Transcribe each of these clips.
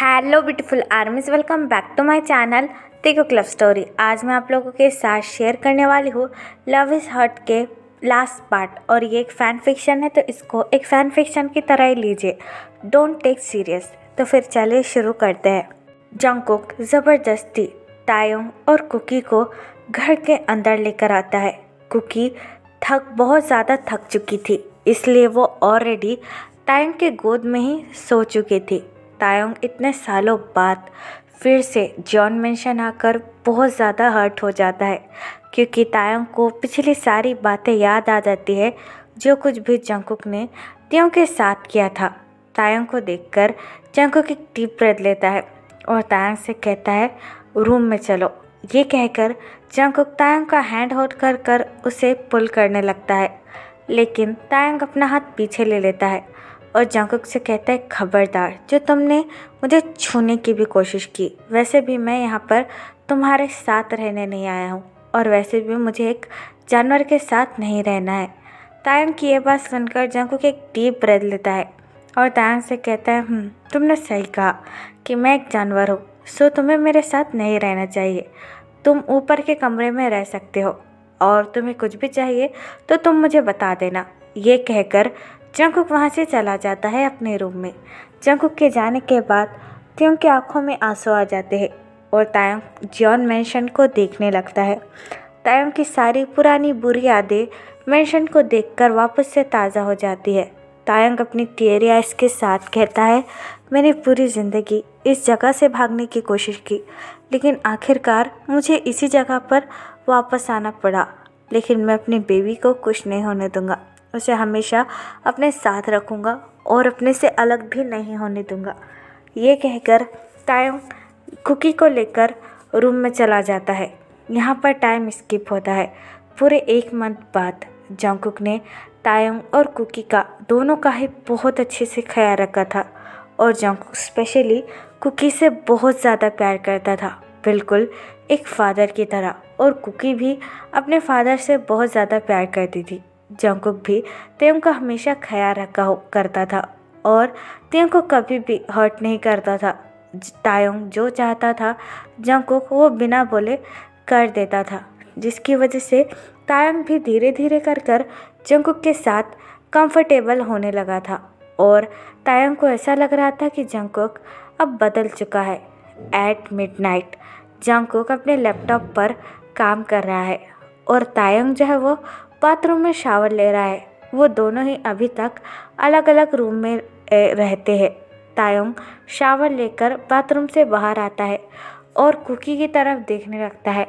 Hello beautiful armies, welcome back to my channel Taekook love story. आज मैं आप लोगों के साथ शेयर करने वाली हूँ लव इज़ हर्ट के लास्ट पार्ट। और ये एक फ़ैन फिक्शन है, तो इसको एक फ़ैन फिक्शन की तरह ही लीजिए, डोंट टेक सीरियस। तो फिर चलिए शुरू करते हैं। जंगकुक ज़बरदस्ती तायोंग और कुकी को घर के अंदर लेकर आता है। कुकी बहुत ज़्यादा थक चुकी थी, इसलिए वो ऑलरेडी तायोंग के गोद में ही सो चुकी थी। तायोंग इतने सालों बाद फिर से जॉन मेंशन आकर बहुत ज़्यादा हर्ट हो जाता है, क्योंकि तायोंग को पिछली सारी बातें याद आ जाती है, जो कुछ भी जंगकुक ने तियों के साथ किया था। तायोंग को देखकर जंगकुक एक डीप ब्रेथ लेता है और तायोंग से कहता है रूम में चलो। ये कहकर जंगकुक तायोंग का हैंड होल्ड कर कर उसे पुल करने लगता है, लेकिन तायोंग अपना हाथ पीछे ले लेता है और जंगकुक से कहता है खबरदार, जो तुमने मुझे छूने की भी कोशिश की। वैसे भी मैं यहाँ पर तुम्हारे साथ रहने नहीं आया हूँ, और वैसे भी मुझे एक जानवर के साथ नहीं रहना है। तायोंग की ये बात सुनकर जंगकुक एक डीप ब्रेथ लेता है और तायोंग से कहता है तुमने सही कहा कि मैं एक जानवर हूँ, सो तुम्हें मेरे साथ नहीं रहना चाहिए। तुम ऊपर के कमरे में रह सकते हो, और तुम्हें कुछ भी चाहिए तो तुम मुझे बता देना। ये कहकर जंगकुक वहाँ से चला जाता है अपने रूम में। जंगकुक के जाने के बाद तियोंग की आंखों में आंसू आ जाते हैं और तायोंग जॉन मेंशन को देखने लगता है। तायोंग की सारी पुरानी बुरी यादें मेंशन को देखकर वापस से ताज़ा हो जाती है। तायोंग अपनी टीयरी आइज के साथ कहता है मैंने पूरी ज़िंदगी इस जगह से भागने की कोशिश की, लेकिन आखिरकार मुझे इसी जगह पर वापस आना पड़ा। लेकिन मैं अपनी बेबी को कुछ नहीं होने दूंगा, उसे हमेशा अपने साथ रखूँगा और अपने से अलग भी नहीं होने दूंगा। ये कहकर तायोंग कुकी को लेकर रूम में चला जाता है। यहाँ पर टाइम स्किप होता है। पूरे 1 मंथ बाद जंगकुक ने तायोंग और कुकी का दोनों का ही बहुत अच्छे से ख्याल रखा था, और जंगकुक स्पेशली कुकी से बहुत ज़्यादा प्यार करता था, बिल्कुल एक फादर की तरह। और कुकी भी अपने फादर से बहुत ज़्यादा प्यार करती थी। जंगकुक भी तियोंग का हमेशा ख्याल करता था और तियोंग को कभी भी हर्ट नहीं करता था। तायोंग जो चाहता था जंगकुक वो बिना बोले कर देता था, जिसकी वजह से तायोंग भी धीरे धीरे कर जंगकुक के साथ कंफर्टेबल होने लगा था। और तायोंग को ऐसा लग रहा था कि जंगकुक अब बदल चुका है। एट मिडनाइट जंगकुक अपने लैपटॉप पर काम कर रहा है और तायोंग जो है वो बाथरूम में शावर ले रहा है। वो दोनों ही अभी तक अलग अलग रूम में रहते हैं। तायोंग शावर लेकर बाथरूम से बाहर आता है और कुकी की तरफ देखने लगता है।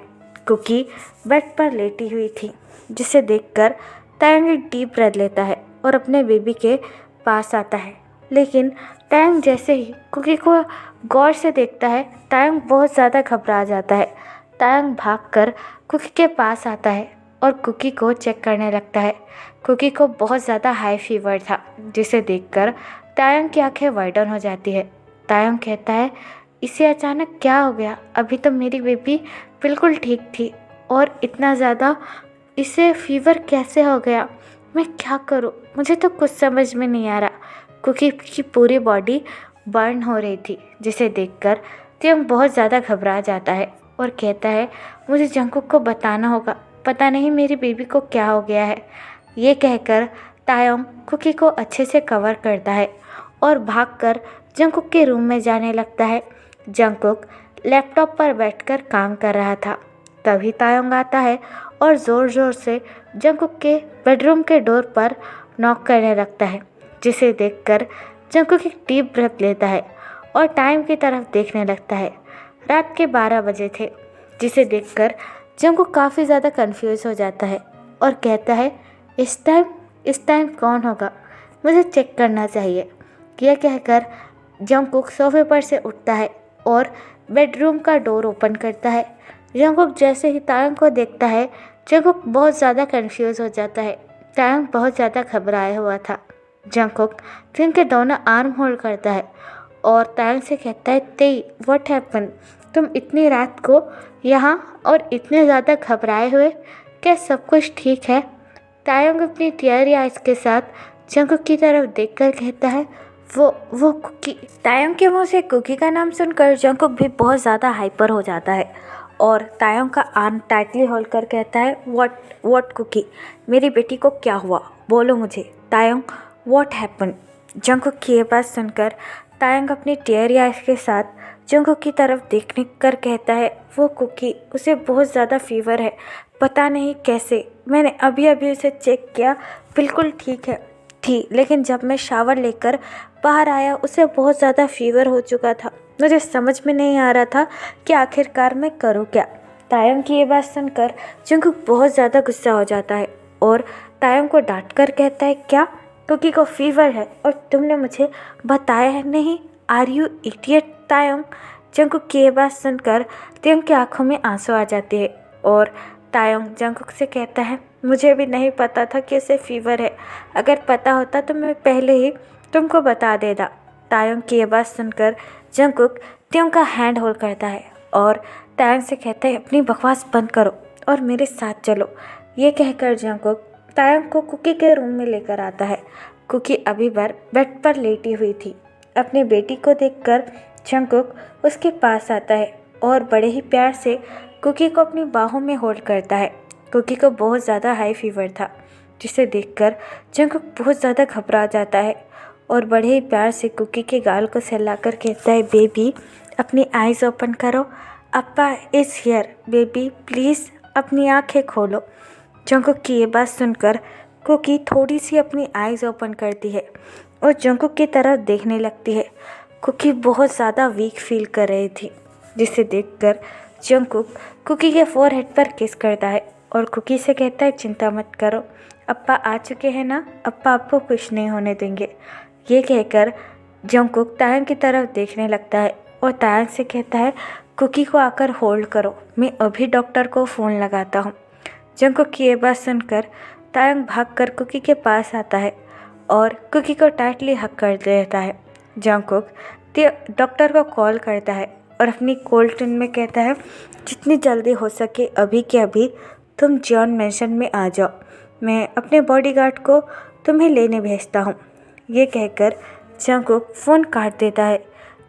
कुकी बेड पर लेटी हुई थी, जिसे देखकर तायोंग एक डीप ब्रेथ लेता है और अपने बेबी के पास आता है। लेकिन तायोंग जैसे ही कुकी को गौर से देखता है, तायोंग बहुत ज़्यादा घबरा जाता है। तायोंग भागकर कुकी के पास आता है और कुकी को चेक करने लगता है। कुकी को बहुत ज़्यादा हाई फीवर था, जिसे देखकर तायोंग की आंखें वाइडन हो जाती है। तायोंग कहता है इसे अचानक क्या हो गया? अभी तो मेरी बेबी बिल्कुल ठीक थी, और इतना ज़्यादा इसे फीवर कैसे हो गया? मैं क्या करूँ? मुझे तो कुछ समझ में नहीं आ रहा। कुकी की पूरी बॉडी बर्न हो रही थी, जिसे देखकर तियोंग बहुत ज़्यादा घबरा जाता है और कहता है मुझे जंगकुक को बताना होगा, पता नहीं मेरी बेबी को क्या हो गया है। ये कहकर तायोंग कुकी को अच्छे से कवर करता है और भागकर जंगकुक के रूम में जाने लगता है। जंगकुक लैपटॉप पर बैठकर काम कर रहा था। तभी तायोंग आता है और ज़ोर ज़ोर से जंगकुक के बेडरूम के डोर पर नॉक करने लगता है, जिसे देखकर जंगकुक एक डीप ब्रेथ लेता है और टाइम की तरफ देखने लगता है। रात के 12 बजे थे, जिसे देखकर जंगकुक काफ़ी ज़्यादा कंफ्यूज हो जाता है और कहता है इस टाइम कौन होगा? मुझे चेक करना चाहिए। यह कहकर जंगकुक सोफे पर से उठता है और बेडरूम का डोर ओपन करता है। जंगकुक जैसे ही तायोंग को देखता है, जंगकुक बहुत ज़्यादा कंफ्यूज हो जाता है। तायोंग बहुत ज़्यादा घबराया हुआ था। जंगकुक तियोंग के दोनों आर्म होल्ड करता है और तायोंग से कहता है तेई व्हाट हैपन? तुम इतनी रात को यहाँ और इतने ज़्यादा घबराए हुए, क्या सब कुछ ठीक है? तायोंग अपनी टीयरी आइज के साथ जंगकुक की तरफ देखकर कहता है वो कुकी। तायोंग के मुंह से कुकी का नाम सुनकर जंगकुक भी बहुत ज़्यादा हाइपर हो जाता है और तायोंग का आर्म टाइटली होल्ड कर कहता है, व्हाट कुकी, मेरी बेटी को क्या हुआ, बोलो मुझे। तायोंग, व्हाट हैपन। जंगकुक की ये बात सुनकर तायोंग अपनी टेयरी आइज के साथ जंगकुक की तरफ देखने कर कहता है, वो कुकी, उसे बहुत ज़्यादा फीवर है, पता नहीं कैसे, मैंने अभी अभी उसे चेक किया, बिल्कुल ठीक है थी, लेकिन जब मैं शावर लेकर बाहर आया उसे बहुत ज़्यादा फीवर हो चुका था। मुझे समझ में नहीं आ रहा था कि आखिरकार मैं करूँ क्या। तायोंग की ये बात सुनकर जंगकुक बहुत ज़्यादा गुस्सा हो जाता है और तायोंग को डांट कर कहता है, क्या कुकी को फीवर है और तुमने मुझे बताया है नहीं, आर यू इडियट तायोंग। जंगकुक की ये बात सुनकर तायोंग की आंखों में आंसू आ जाते हैं और तायोंग जंगकुक से कहता है, मुझे भी नहीं पता था कि उसे फीवर है, अगर पता होता तो मैं पहले ही तुमको बता देता। तायोंग की ये बात सुनकर जंगकुक तायोंग का हैंड होल्ड करता है और तायोंग से कहता है, अपनी बकवास बंद करो और मेरे साथ चलो। ये कहकर जंगकुक तायोंग को कुकी के रूम में लेकर आता है। कुकी अभी बार बेड पर लेटी हुई थी। अपनी बेटी को देखकर जंगकुक उसके पास आता है और बड़े ही प्यार से कुकी को अपनी बाहों में होल्ड करता है। कुकी को बहुत ज़्यादा हाई फीवर था, जिसे देखकर जंगकुक बहुत ज़्यादा घबरा जाता है और बड़े ही प्यार से कुकी के गाल को सहलाकर कहता है, बेबी अपनी आइज़ ओपन करो, अप्पा इज़ हियर, बेबी प्लीज़ अपनी आंखें खोलो। जंगकुक की ये बात सुनकर कुकी थोड़ी सी अपनी आइज़ ओपन करती है और जंगकुक की तरफ देखने लगती है। कुकी बहुत ज़्यादा वीक फील कर रही थी, जिसे देखकर जंगकुक कुकी के फोरहेड पर किस करता है और कुकी से कहता है, चिंता मत करो, अप्पा आ चुके हैं ना, अप्पा आपको कुछ नहीं होने देंगे। ये कहकर जंगकुक तायोंग की तरफ देखने लगता है और तायोंग से कहता है, कुकी को आकर होल्ड करो, मैं अभी डॉक्टर को फ़ोन लगाता हूँ। जंगकुक की ये बात सुनकर तायोंग भागकर कुकी के पास आता है और कुकी को टाइटली हक कर देता है। जंगकुक डॉक्टर को कॉल करता है और अपनी कोल्ड टोन में कहता है, जितनी जल्दी हो सके अभी के अभी तुम जॉन मैंशन में आ जाओ, मैं अपने बॉडीगार्ड को तुम्हें लेने भेजता हूँ। ये कहकर जंगकुक फ़ोन काट देता है।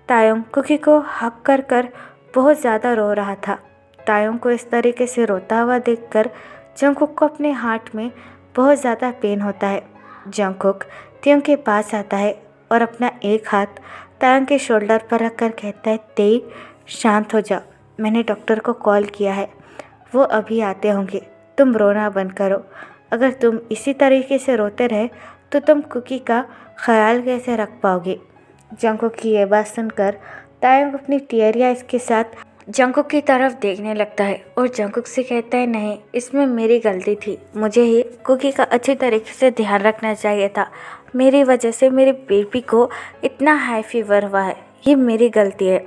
तायोंग कुकी को हक कर कर बहुत ज़्यादा रो रहा था। तायोंग को इस तरीके से रोता हुआ देखकर जंगकुक को अपने हार्ट में बहुत ज़्यादा पेन होता है। जंगकुक तायोंग के पास आता है और अपना एक हाथ तायोंग के शोल्डर पर रखकर कहता है, तेई शांत हो जाओ, मैंने डॉक्टर को कॉल किया है, वो अभी आते होंगे, तुम रोना बंद करो, अगर तुम इसी तरीके से रोते रहे तो तुम कुकी का ख्याल कैसे रख पाओगे। जंगकुक की ये बात सुनकर तायोंग अपनी टीयरी आइज के साथ जंगकुक की तरफ देखने लगता है और जंगकुक से कहता है, नहीं इसमें मेरी गलती थी, मुझे ही कुकी का अच्छी तरीके से ध्यान रखना चाहिए था, मेरी वजह से मेरी बेबी को इतना हाई फीवर हुआ है, ये मेरी गलती है।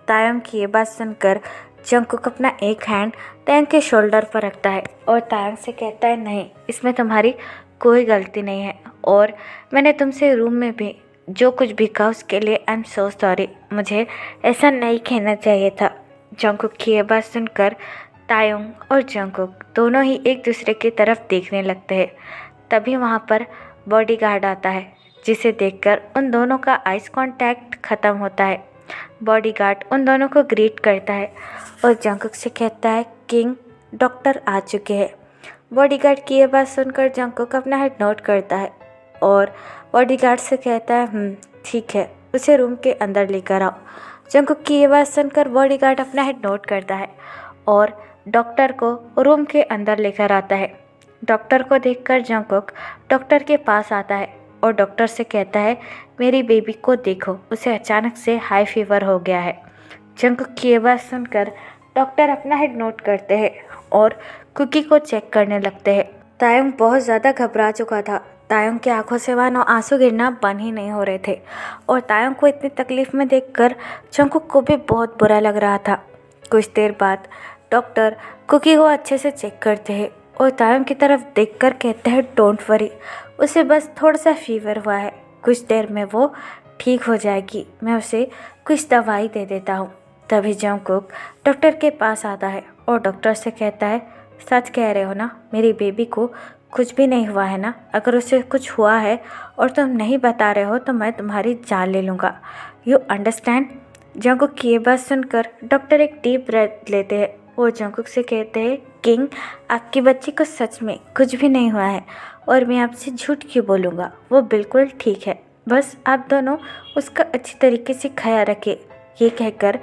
तायोंग की ये बात सुनकर जंगकुक अपना एक हैंड तायोंग के शोल्डर पर रखता है और तायोंग से कहता है, नहीं इसमें तुम्हारी कोई गलती नहीं है और मैंने तुमसे रूम में भी जो कुछ भी कहा उसके लिए आई एम सो सॉरी, मुझे ऐसा नहीं कहना चाहिए था। जंगकुक की ये बात सुनकर तायोंग और जंगकुक दोनों ही एक दूसरे की तरफ देखने लगते हैं। तभी वहाँ पर बॉडीगार्ड आता है, जिसे देखकर उन दोनों का आइस कांटेक्ट ख़त्म होता है। बॉडीगार्ड उन दोनों को ग्रीट करता है और जंगकुक से कहता है, किंग डॉक्टर आ चुके हैं। बॉडीगार्ड की ये बात सुनकर जंगकुक अपना हेड नोट करता है और बॉडीगार्ड से कहता है, ठीक है, उसे रूम के अंदर लेकर आओ। जंगकुक की ये बात सुनकर बॉडीगार्ड अपना हेड नोट करता है और डॉक्टर को रूम के अंदर लेकर आता है। डॉक्टर को देखकर जंगकुक डॉक्टर के पास आता है और डॉक्टर से कहता है, मेरी बेबी को देखो, उसे अचानक से हाई फीवर हो गया है। जंगकुक की ये बात सुनकर डॉक्टर अपना हेड नोट करते हैं और कुकी को चेक करने लगते हैं। तायोंग बहुत ज़्यादा घबरा चुका था। तायोंग की आंखों से मानो आंसू गिरना बंद ही नहीं हो रहे थे और तायोंग को इतनी तकलीफ़ में देखकर जंगकुक को भी बहुत बुरा लग रहा था। कुछ देर बाद डॉक्टर कुकी को अच्छे से चेक करते हैं और तायोंग की तरफ देखकर कहते हैं, डोंट वरी, उसे बस थोड़ा सा फीवर हुआ है, कुछ देर में वो ठीक हो जाएगी, मैं उसे कुछ दवाई दे देता हूँ। तभी जंगकुक डॉक्टर के पास आता है और डॉक्टर से कहता है, सच कह रहे हो ना, मेरी बेबी को कुछ भी नहीं हुआ है ना? अगर उसे कुछ हुआ है और तुम नहीं बता रहे हो तो मैं तुम्हारी जान ले लूँगा। You understand? जंगकुक की ये बात सुनकर डॉक्टर एक डीप ब्रेथ लेते हैं और जंगकुक से कहते हैं, किंग, आपकी बच्ची को सच में कुछ भी नहीं हुआ है और मैं आपसे झूठ क्यों बोलूँगा? वो बिल्कुल ठीक है। बस आप दोनों उसका अच्छी तरीके से ख्याल रखें। ये कहकर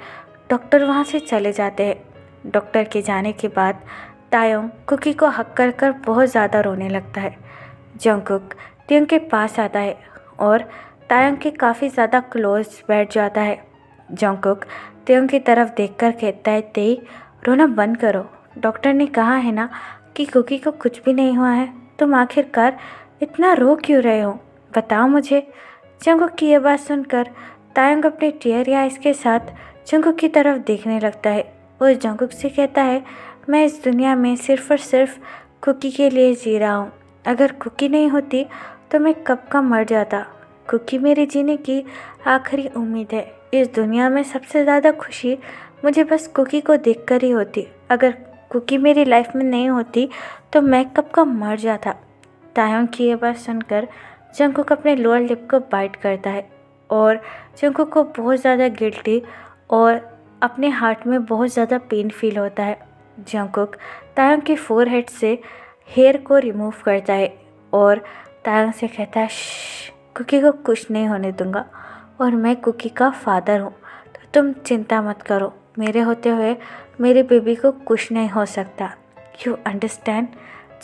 डॉक्टर वहाँ से चले जाते हैं। डॉक्टर के जाने के बाद तायोंग कुकी को हक कर कर बहुत ज़्यादा रोने लगता है। जंगकुक तियोंग के पास आता है और तायोंग के काफ़ी ज़्यादा क्लोज बैठ जाता है। जंगकुक तियोंग की तरफ देखकर कहता है, तेई, रोना बंद करो। डॉक्टर ने कहा है ना कि कुकी को कुछ भी नहीं हुआ है। तुम आखिरकार इतना रो क्यों रहे हो? बताओ मुझे। जंगकुक की यह बात सुनकर तायोंग अपने टीयरी आइज के साथ जंगकुक की तरफ देखने लगता है और जंगकुक से कहता है, मैं इस दुनिया में सिर्फ और सिर्फ कुकी के लिए जी रहा हूँ। अगर कुकी नहीं होती तो मैं कब का मर जाता। कुकी मेरे जीने की आखिरी उम्मीद है। इस दुनिया में सबसे ज़्यादा खुशी मुझे बस कुकी को देखकर ही होती। अगर कुकी मेरी लाइफ में नहीं होती तो मैं कब का मर जाता। तायोंग की ये बात सुनकर जंगकुक अपने लोअर लिप को बाइट करता है और जंगकुक को बहुत ज़्यादा गिल्टी और अपने हार्ट में बहुत ज़्यादा पेन फील होता है। जंगकुक तायोंग की फोरहेड से हेयर को रिमूव करता है और तायोंग से कहता है, कुकी को कुछ नहीं होने दूंगा और मैं कुकी का फादर हूँ, तो तुम चिंता मत करो। मेरे होते हुए मेरे बेबी को कुछ नहीं हो सकता। You understand?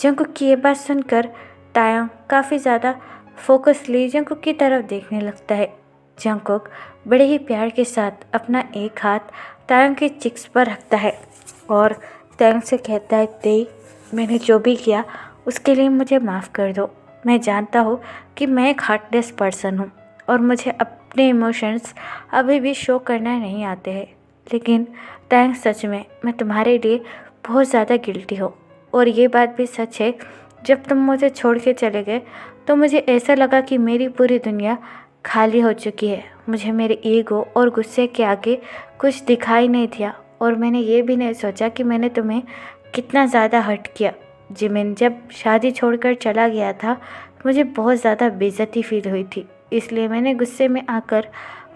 जंगकुक की ये बात सुनकर तायोंग काफ़ी ज़्यादा फोकसली जंगकुक की तरफ देखने लगता है। जंगकुक बड़े ही प्यार के साथ अपना एक हाथ तायोंग के चिक्स पर रखता है और तायोंग से कहता है, तेई, मैंने जो भी किया उसके लिए मुझे माफ़ कर दो। मैं जानता हूँ कि मैं एक हार्टलेस पर्सन हूँ और मुझे अपने इमोशंस अभी भी शो करना नहीं आते हैं, लेकिन तायोंग, सच में मैं तुम्हारे लिए बहुत ज़्यादा गिल्टी हूँ। और ये बात भी सच है, जब तुम मुझे छोड़ के चले गए तो मुझे ऐसा लगा कि मेरी पूरी दुनिया खाली हो चुकी है। मुझे मेरे ईगो और गुस्से के आगे कुछ दिखाई नहीं दिया और मैंने ये भी नहीं सोचा कि मैंने तुम्हें कितना ज़्यादा हर्ट किया। जिमिन जब शादी छोड़कर चला गया था, मुझे बहुत ज़्यादा बेइज्जती फील हुई थी, इसलिए मैंने गुस्से में आकर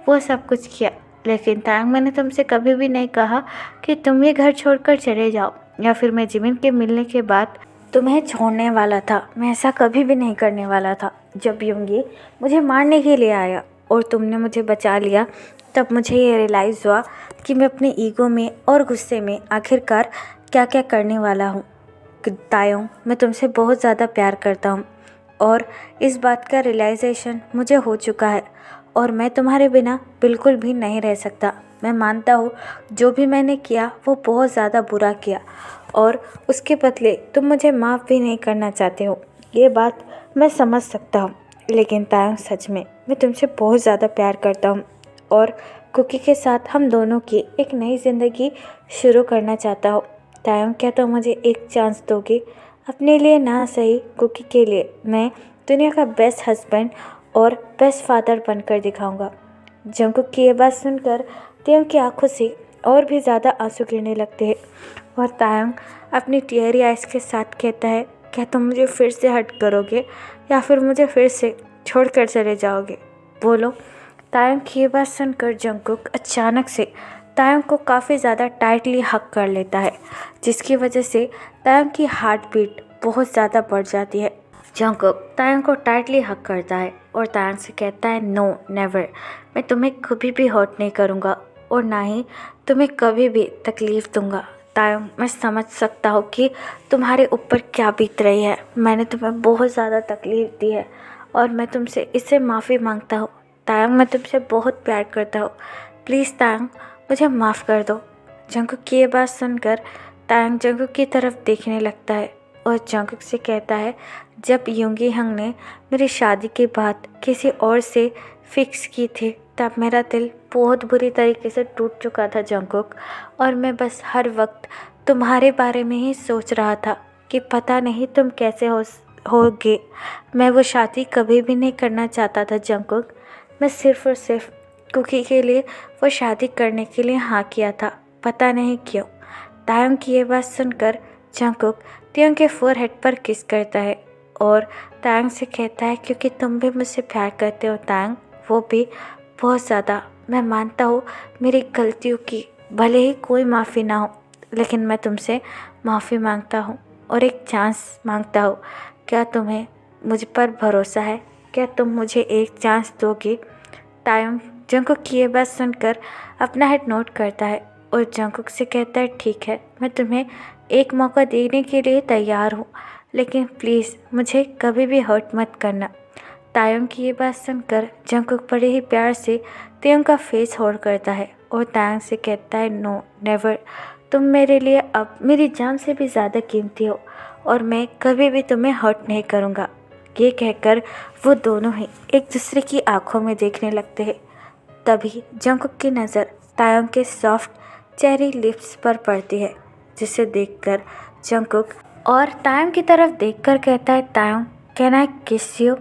वो सब कुछ किया। लेकिन तायोंग, मैंने तुमसे कभी भी नहीं कहा कि तुम ये घर छोड़कर चले जाओ या फिर मैं जिमिन के मिलने के बाद तुम्हें छोड़ने वाला था। मैं ऐसा कभी भी नहीं करने वाला था। जब योंगी मुझे मारने के लिए आया और तुमने मुझे बचा लिया, तब मुझे ये रियलाइज़ हुआ कि मैं अपने ईगो में और गुस्से में आखिरकार क्या क्या करने वाला हूँ। तायोंग, मैं तुमसे बहुत ज़्यादा प्यार करता हूँ और इस बात का रियलाइजेशन मुझे हो चुका है और मैं तुम्हारे बिना बिल्कुल भी नहीं रह सकता। मैं मानता हूँ जो भी मैंने किया वो बहुत ज़्यादा बुरा किया और उसके बदले तुम मुझे माफ़ भी नहीं करना चाहते हो। ये बात मैं समझ सकता हूँ, लेकिन तायोंग, सच में मैं तुमसे बहुत ज़्यादा प्यार करता हूँ और कुकी के साथ हम दोनों की एक नई ज़िंदगी शुरू करना चाहता हूँ। तायोंग, क्या तुम मुझे एक चांस दोगे? अपने लिए ना सही, कुकी के लिए मैं दुनिया का बेस्ट हस्बैंड और बेस्ट फादर बनकर दिखाऊंगा। जंगकुक की ये बात सुनकर तायोंग की आंखों से और भी ज़्यादा आंसू गिरने लगते हैं और तायोंग अपनी टीयरी आइज के साथ कहता है, क्या तुम मुझे फिर से हर्ट करोगे या फिर मुझे फिर से छोड़कर चले जाओगे? बोलो। तायोंग की ये बात सुनकर जंगकुक अचानक से तायोंग को काफ़ी ज़्यादा टाइटली हक कर लेता है, जिसकी वजह से तायोंग की हार्ट बीट बहुत ज़्यादा बढ़ जाती है। जंगकुक तायोंग को टाइटली हक करता है और तायोंग से कहता है, नो नेवर, मैं तुम्हें कभी भी हर्ट नहीं करूँगा और ना ही तुम्हें कभी भी तकलीफ़ दूँगा। तायोंग, मैं समझ सकता हूँ कि तुम्हारे ऊपर क्या बीत रही है। मैंने तुम्हें बहुत ज़्यादा तकलीफ़ दी है और मैं तुमसे इससे माफ़ी मांगता हूँ। तायोंग, मैं तुमसे बहुत प्यार करता हूँ। प्लीज़ तायोंग, मुझे माफ़ कर दो। जंगकुक की ये बात सुनकर तायोंग जंगकुक की तरफ देखने लगता है और जंगकुक से कहता है, जब योंगी हंग ने मेरी शादी के बाद किसी और से फिक्स की थी तब मेरा दिल बहुत बुरी तरीके से टूट चुका था जंगकुक, और मैं बस हर वक्त तुम्हारे बारे में ही सोच रहा था कि पता नहीं तुम कैसे होगे। मैं वो शादी कभी भी नहीं करना चाहता था जंगकुक। मैं सिर्फ़ और सिर्फ कुकी के लिए वो शादी करने के लिए हाँ किया था, पता नहीं क्यों। तायोंग की ये बात सुनकर जंगकुक तायोंग के फोरहेड पर किस करता है और तायंग से कहता है क्योंकि तुम भी मुझसे प्यार करते हो तायंग, वो भी बहुत ज़्यादा। मैं मानता हूँ मेरी गलतियों की, भले ही कोई माफ़ी ना हो, लेकिन मैं तुमसे माफ़ी मांगता हूँ और एक चांस मांगता हूँ। क्या तुम्हें मुझ पर भरोसा है? क्या तुम मुझे एक चांस दोगे? तायंग जंगकुक की ये बात सुनकर अपना हेड नोट करता है और जंगकुक से कहता है ठीक है, मैं तुम्हें एक मौका देने के लिए तैयार हूँ, लेकिन प्लीज़ मुझे कभी भी हर्ट मत करना। तायंग की ये बात सुनकर जंगकुक बड़े ही प्यार से तायंग का फेस होल्ड करता है और तायंग से कहता है नो नेवर, तुम मेरे लिए अब मेरी जान से भी ज़्यादा कीमती हो और मैं कभी भी तुम्हें हर्ट नहीं करूँगा। ये कहकर वो दोनों ही एक दूसरे की आंखों में देखने लगते हैं। तभी जंगकुक की नज़र तायंग के सॉफ्ट चेरी लिप्स पर पड़ती है, जिसे देखकर जंगकुक और तायंग की तरफ देखकर कहता है तायंग कैन आई किस यू।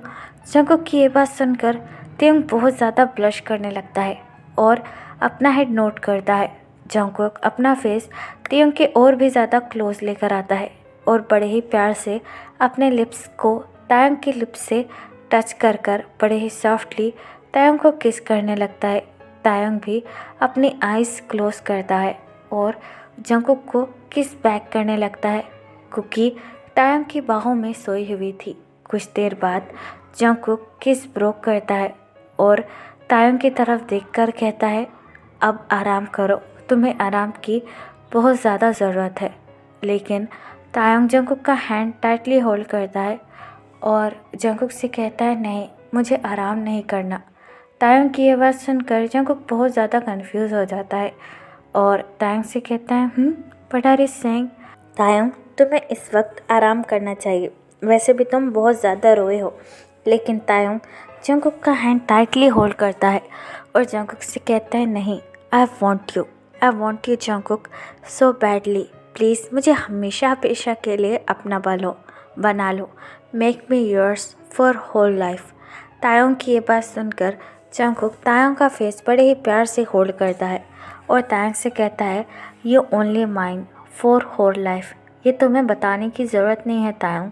जंगकुक की ये बात सुनकर तायंग बहुत ज़्यादा ब्लश करने लगता है और अपना हेड नोट करता है। जंगकुक अपना फेस तायंग के और भी ज़्यादा क्लोज लेकर आता है और बड़े ही प्यार से अपने लिप्स को तायंग के लिप्स से टच कर कर बड़े ही सॉफ्टली तायंग को किस करने लगता है। तायंग भी अपनी आइज़ क्लोज करता है और जंगकुक को किस बैक करने लगता है, क्योंकि तायंग की बाहों में सोई हुई थी। कुछ देर बाद जंगकुक किस ब्रोक करता है और तायंग की तरफ देखकर कहता है अब आराम करो, तुम्हें आराम की बहुत ज़्यादा ज़रूरत है। लेकिन तायंग जंगकुक का हैंड टाइटली होल्ड करता है और जंगकुक से कहता है नहीं, मुझे आराम नहीं करना। तायंग की ये बात सुनकर जंगकुक बहुत ज़्यादा कंफ्यूज हो जाता है और तायंग से कहता है what are you saying. Taehyung तुम्हें इस वक्त आराम करना चाहिए, वैसे भी तुम बहुत ज़्यादा रोए हो। लेकिन तायंग जंगकुक का हैंड टाइटली होल्ड करता है और जंगकुक से कहता है नहीं, I want you Jungkook so badly, please मुझे हमेशा हमेशा के लिए अपना बना लो, make me yours for whole life. Taehyung की ये बात सुनकर जंगकुक तायंग का फेस बड़े ही प्यार से होल्ड करता है और तायंग से कहता है you only mine for whole life. ये तुम्हें बताने की ज़रूरत नहीं है तायंग।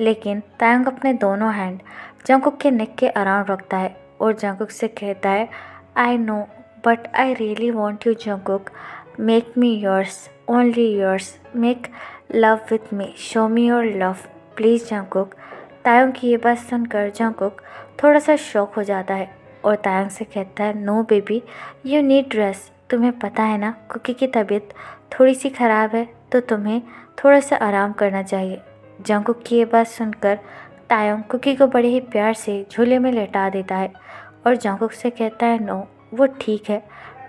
लेकिन तायंग अपने दोनों हैंड जंगकुक के नेक के अराउंड रखता है और जंगकुक से कहता है I know but I really want you Jungkook, make me yours, only yours, make love with me, show me your love, please Jungkook. Tayang की ये बात सुनकर जंगकुक थोड़ा सा शॉक हो जाता है और तायंग से कहता है no baby, you need rest. तुम्हें पता है ना कुकी की तबीयत थोड़ी सी ख़राब है, तो तुम्हें थोड़ा सा आराम करना चाहिए। जंगकुक की ये बात सुनकर तायंग कुकी को बड़े ही प्यार से झूले में लेटा देता है और जंगकुक से कहता है नो, वो ठीक है,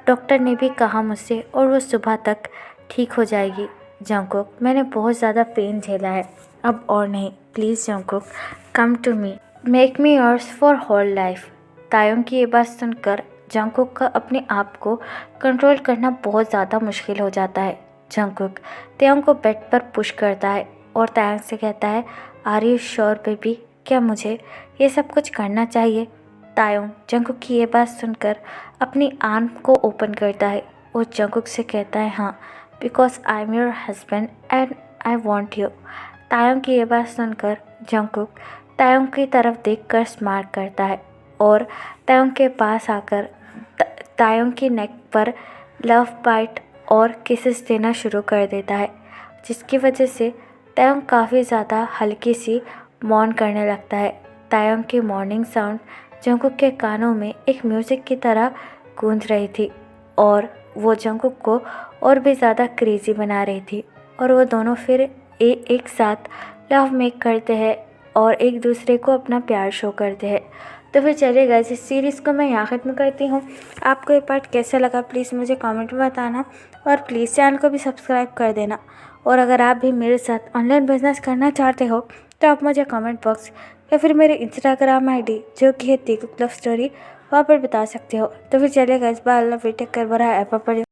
डॉक्टर ने भी कहा मुझसे और वो सुबह तक ठीक हो जाएगी। जंगकुक मैंने बहुत ज़्यादा पेन झेला है, अब और नहीं, please Jungkook come to me, make me yours for whole life. Taehyung की ये बात सुनकर जंगकुक का अपने आप को कंट्रोल करना बहुत ज़्यादा मुश्किल हो जाता है। जंगकुक तायंग को बेड पर पुश करता है और तायंग से कहता है आर यू श्योर बेबी, क्या मुझे ये सब कुछ करना चाहिए। तायंग जंगकुक की ये बात सुनकर अपनी आंख को ओपन करता है और जंगकुक से कहता है हाँ, because I am your husband and I want you. Tayang की ये बात सुनकर जंगकुक तायंग की तरफ देखकर स्माइल करता है और तायंग के पास आकर तायंग की नेक पर लव बाइट और किसेस देना शुरू कर देता है, जिसकी वजह से तायंग काफ़ी ज़्यादा हल्की सी मौन करने लगता है। तायंग की मॉर्निंग साउंड जंगकुक के कानों में एक म्यूज़िक की तरह गूंज रही थी और वो जंगकुक को और भी ज़्यादा क्रेज़ी बना रही थी और वो दोनों फिर एक साथ लव मेक करते हैं और एक दूसरे को अपना प्यार शो करते हैं। तो फिर चलिए गाइस, इस सीरीज़ को मैं यहाँ ख़त्म करती हूँ। आपको ये पार्ट कैसा लगा प्लीज़ मुझे कमेंट में बताना और प्लीज़ चैनल को भी सब्सक्राइब कर देना। और अगर आप भी मेरे साथ ऑनलाइन बिजनेस करना चाहते हो तो आप मुझे कमेंट बॉक्स या फिर मेरे इंस्टाग्राम आईडी जो कि है तीकुक लव स्टोरी, वहाँ पर बता सकते हो। तो फिर चलिए guys, bye, love you, take care, बड़ा है।